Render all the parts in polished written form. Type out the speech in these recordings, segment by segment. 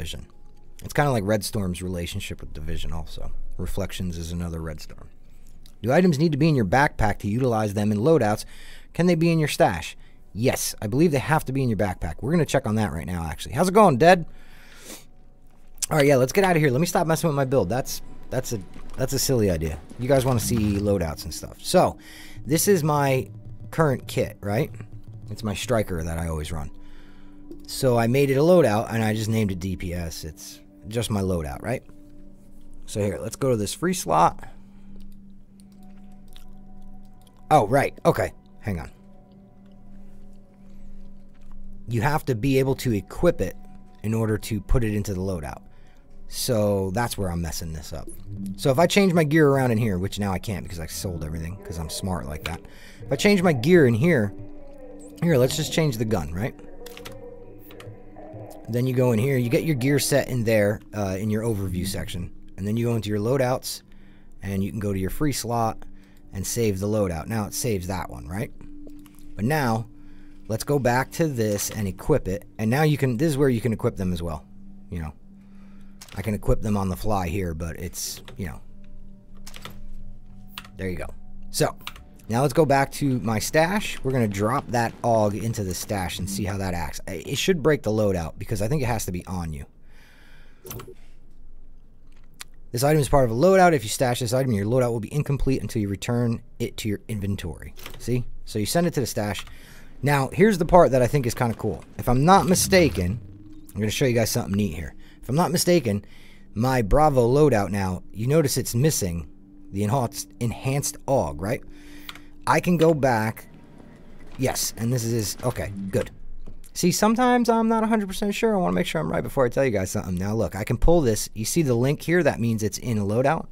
Division. It's kind of like Red Storm's relationship with Division also. Reflections is another Red Storm. Do items need to be in your backpack to utilize them in loadouts? Can they be in your stash? Yes, I believe they have to be in your backpack. We're going to check on that right now, actually. How's it going, Dead? All right, yeah, let's get out of here. Let me stop messing with my build. That's a silly idea. You guys want to see loadouts and stuff. So, this is my current kit, right? It's my striker that I always run. So, I made it a loadout, and I just named it DPS. It's just my loadout, right? So, here, let's go to this free slot. Oh, right. Okay. Hang on. You have to be able to equip it in order to put it into the loadout. So that's where I'm messing this up. So if I change my gear around in here, which now I can't because I sold everything because I'm smart like that. If I change my gear in here, let's just change the gun, right? Then you go in here, you get your gear set in there in your overview section. And then you go into your loadouts and you can go to your free slot and save the loadout. Now it saves that one, right? But now let's go back to this and equip it. And now you can, this is where you can equip them as well. You know, I can equip them on the fly here, but it's, you know, there you go. So now let's go back to my stash. We're going to drop that AUG into the stash and see how that acts. It should break the loadout because I think it has to be on you. This item is part of a loadout. If you stash this item, your loadout will be incomplete until you return it to your inventory. See? So you send it to the stash. Now, here's the part that I think is kind of cool. If I'm not mistaken, I'm going to show you guys something neat here. If I'm not mistaken, my Bravo loadout now, you notice it's missing the enhanced AUG, right? I can go back. Yes, and this is, okay, good. See, sometimes I'm not 100% sure. I want to make sure I'm right before I tell you guys something. Now, look, I can pull this. You see the link here? That means it's in a loadout.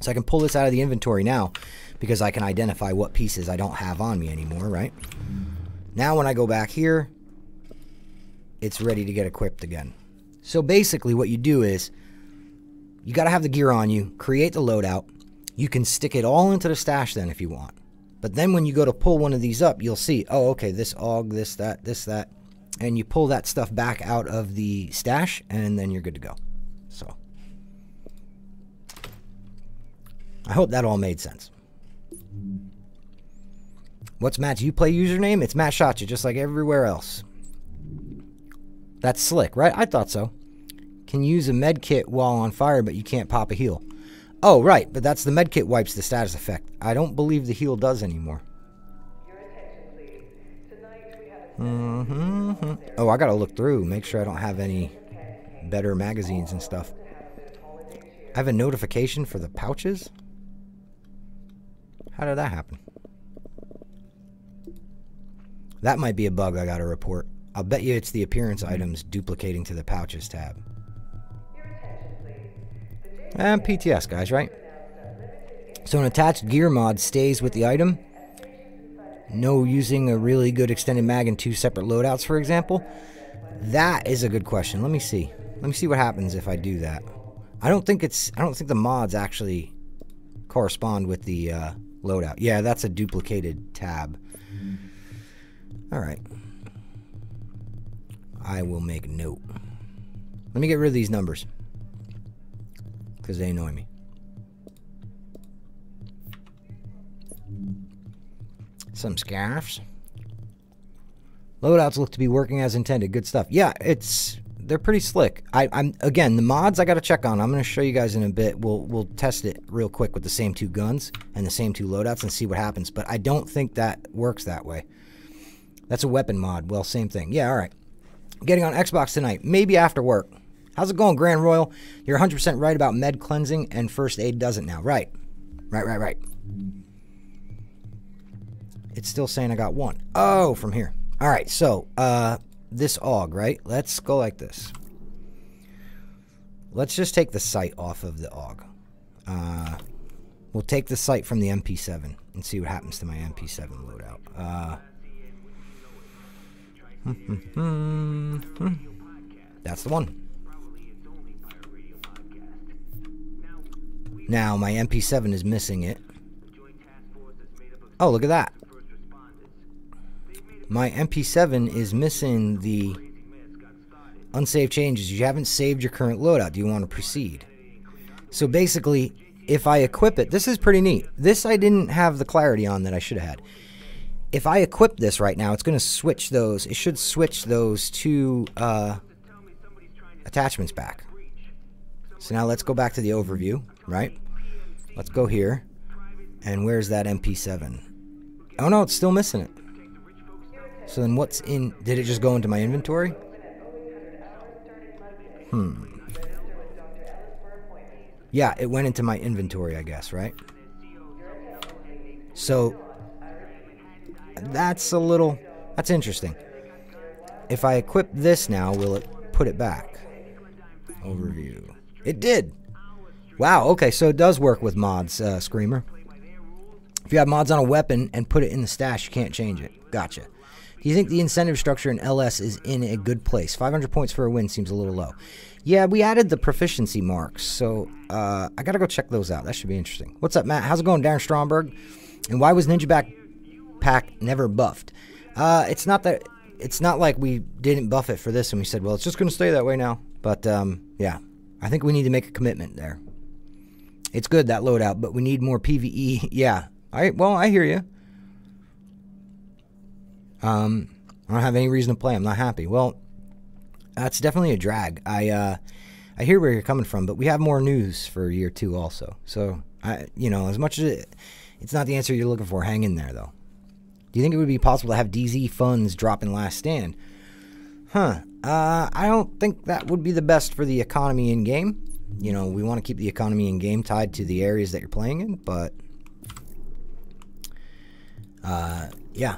So I can pull this out of the inventory now because I can identify what pieces I don't have on me anymore, right? Now, when I go back here, it's ready to get equipped again. So basically what you do is you got to have the gear on you, create the loadout. You can stick it all into the stash then if you want. But then when you go to pull one of these up, you'll see, oh, okay, this AUG, this, that. And you pull that stuff back out of the stash, and then you're good to go. So I hope that all made sense. What's Matt's Uplay username? It's Matt Shotcha, just like everywhere else. That's slick, right? I thought so. Can use a med kit while on fire, but you can't pop a heal. Oh, right, but that's the med kit wipes the status effect. I don't believe the heal does anymore. Oh, I gotta look through, make sure I don't have any better magazines and stuff. I have a notification for the pouches? How did that happen? That might be a bug I gotta report. I'll bet you it's the appearance items duplicating to the pouches tab. And PTS, guys, right? So an attached gear mod stays with the item. No using a really good extended mag in 2 separate loadouts, for example. That is a good question. Let me see. Let me see what happens if I do that. I don't think the mods actually correspond with the loadout. Yeah, that's a duplicated tab. All right. I will make note. Let me get rid of these numbers because they annoy me. Some scarves. Loadouts look to be working as intended. Good stuff. Yeah, they're pretty slick. I'm again, the mods I got to check on. I'm going to show you guys in a bit. We'll test it real quick with the same 2 guns and the same 2 loadouts and see what happens. But I don't think that works that way. That's a weapon mod. Well, same thing. Yeah, all right. Getting on Xbox tonight. Maybe after work. How's it going, Grand Royal? You're 100% right about med cleansing and first aid doesn't now. Right. Right. It's still saying I got 1. Oh, from here. All right, so this AUG, right? Let's go like this. Let's just take the sight off of the AUG. We'll take the sight from the MP7 and see what happens to my MP7 loadout. That's the one. Now, my MP7 is missing it. Oh, look at that. My MP7 is missing the Unsaved changes. You haven't saved your current loadout. Do you want to proceed? So basically, if I equip it, this is pretty neat. This I didn't have the clarity on that I should have had. If I equip this right now, it's going to switch those. It should switch those two attachments back. So now let's go back to the overview, right? Let's go here. And where's that MP7? Oh no, it's still missing it. So then what's in... Did it just go into my inventory? Yeah, it went into my inventory, I guess, right? So that's a little... That's interesting. If I equip this now, will it put it back? Overview. It did! Wow, okay, so it does work with mods, Screamer. If you have mods on a weapon and put it in the stash, you can't change it. Gotcha. Do you think the incentive structure in LS is in a good place? 500 points for a win seems a little low. Yeah, we added the proficiency marks, so I gotta go check those out. That should be interesting. What's up, Matt? How's it going, Darren Stromberg? And why was Ninja Backpack never buffed? It's not like we didn't buff it for this and we said, well, it's just gonna stay that way now. But yeah, I think we need to make a commitment there. It's good, that loadout, but we need more PvE. Yeah, well, I hear you. I don't have any reason to play. I'm not happy. Well, that's definitely a drag. I hear where you're coming from, but we have more news for year 2 also. So, you know, as much as it's not the answer you're looking for, hang in there, though. Do you think it would be possible to have DZ funds drop in Last Stand? Huh. I don't think that would be the best for the economy in-game. You know, we want to keep the economy in-game tied to the areas that you're playing in, but... yeah.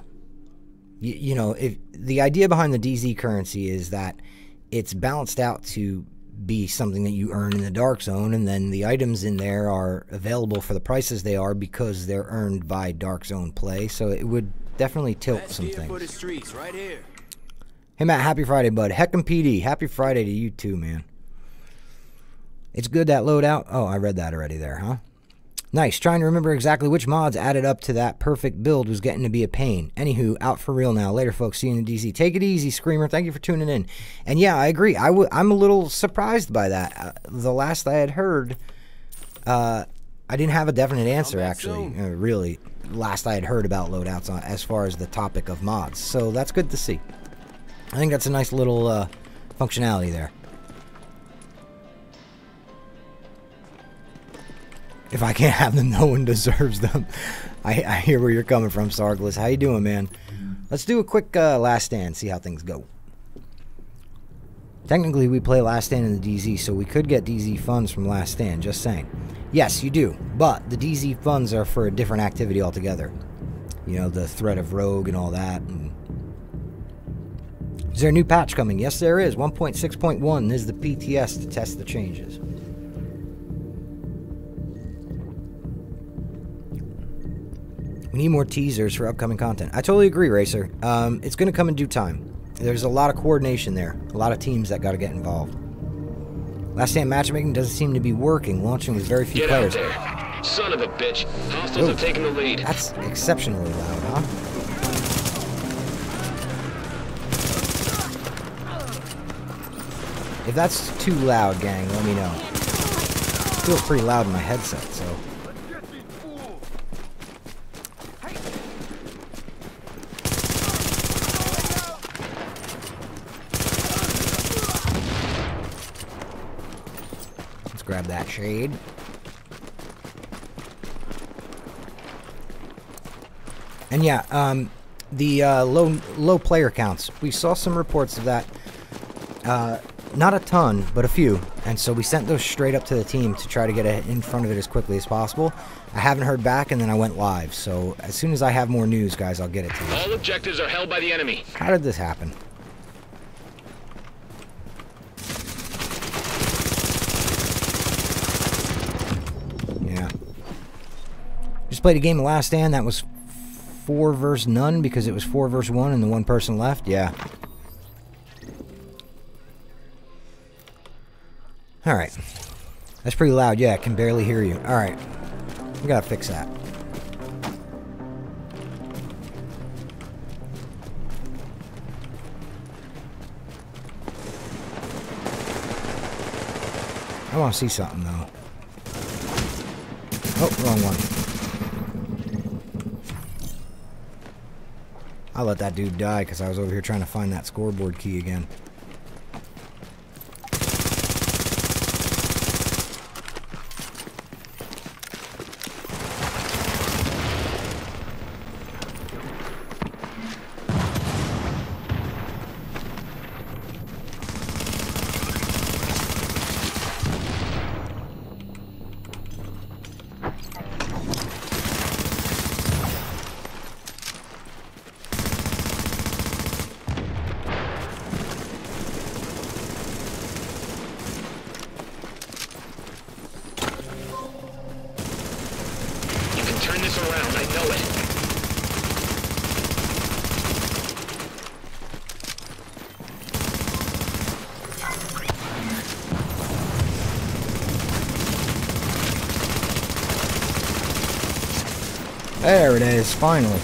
You know, if the idea behind the DZ currency is that it's balanced out to be something that you earn in the Dark Zone, and then the items in there are available for the prices they are because they're earned by Dark Zone play, so it would definitely tilt some things. Right here. Hey Matt, happy Friday, bud. Heckin' PD, happy Friday to you too, man. It's good, that loadout. Oh, I read that already there, huh? Nice. Trying to remember exactly which mods added up to that perfect build was getting to be a pain. Anywho, out for real now. Later, folks. See you in the DZ. Take it easy, Screamer. Thank you for tuning in. And yeah, I agree. I'm a little surprised by that. The last I had heard, I didn't have a definite answer, actually. Really, last I had heard about loadouts as far as the topic of mods. So that's good to see. I think that's a nice little functionality there. If I can't have them, no one deserves them. I hear where you're coming from, Sargless. How you doing, man? Let's do a quick Last Stand, see how things go. Technically, we play Last Stand in the DZ, so we could get DZ funds from Last Stand, just saying. Yes, you do, but the DZ funds are for a different activity altogether. You know, the threat of Rogue and all that. And is there a new patch coming? Yes, there is. 1.6.1 is the PTS to test the changes. We need more teasers for upcoming content. I totally agree, Racer. It's going to come in due time. There's a lot of coordination there. A lot of teams that got to get involved. Last Stand matchmaking doesn't seem to be working. Launching with very few players. Get out there. Son of a bitch. Hostiles have taken the lead. That's exceptionally loud, huh? If that's too loud, gang, let me know. It feels pretty loud in my headset, so... Grab that shade. And yeah, the low player counts. We saw some reports of that. Not a ton, but a few. And so we sent those straight up to the team to try to get in front of it as quickly as possible. I haven't heard back, and then I went live. So as soon as I have more news, guys, I'll get it to you. All objectives are held by the enemy. How did this happen? Just played a game of Last Stand that was 4 versus none because it was 4 versus 1 and the one person left. Yeah. Alright. That's pretty loud. Yeah, I can barely hear you. Alright. We gotta fix that. I want to see something, though. Oh, wrong one. I let that dude die because I was over here trying to find that scoreboard key again. Turn this around, I know it. There it is, finally.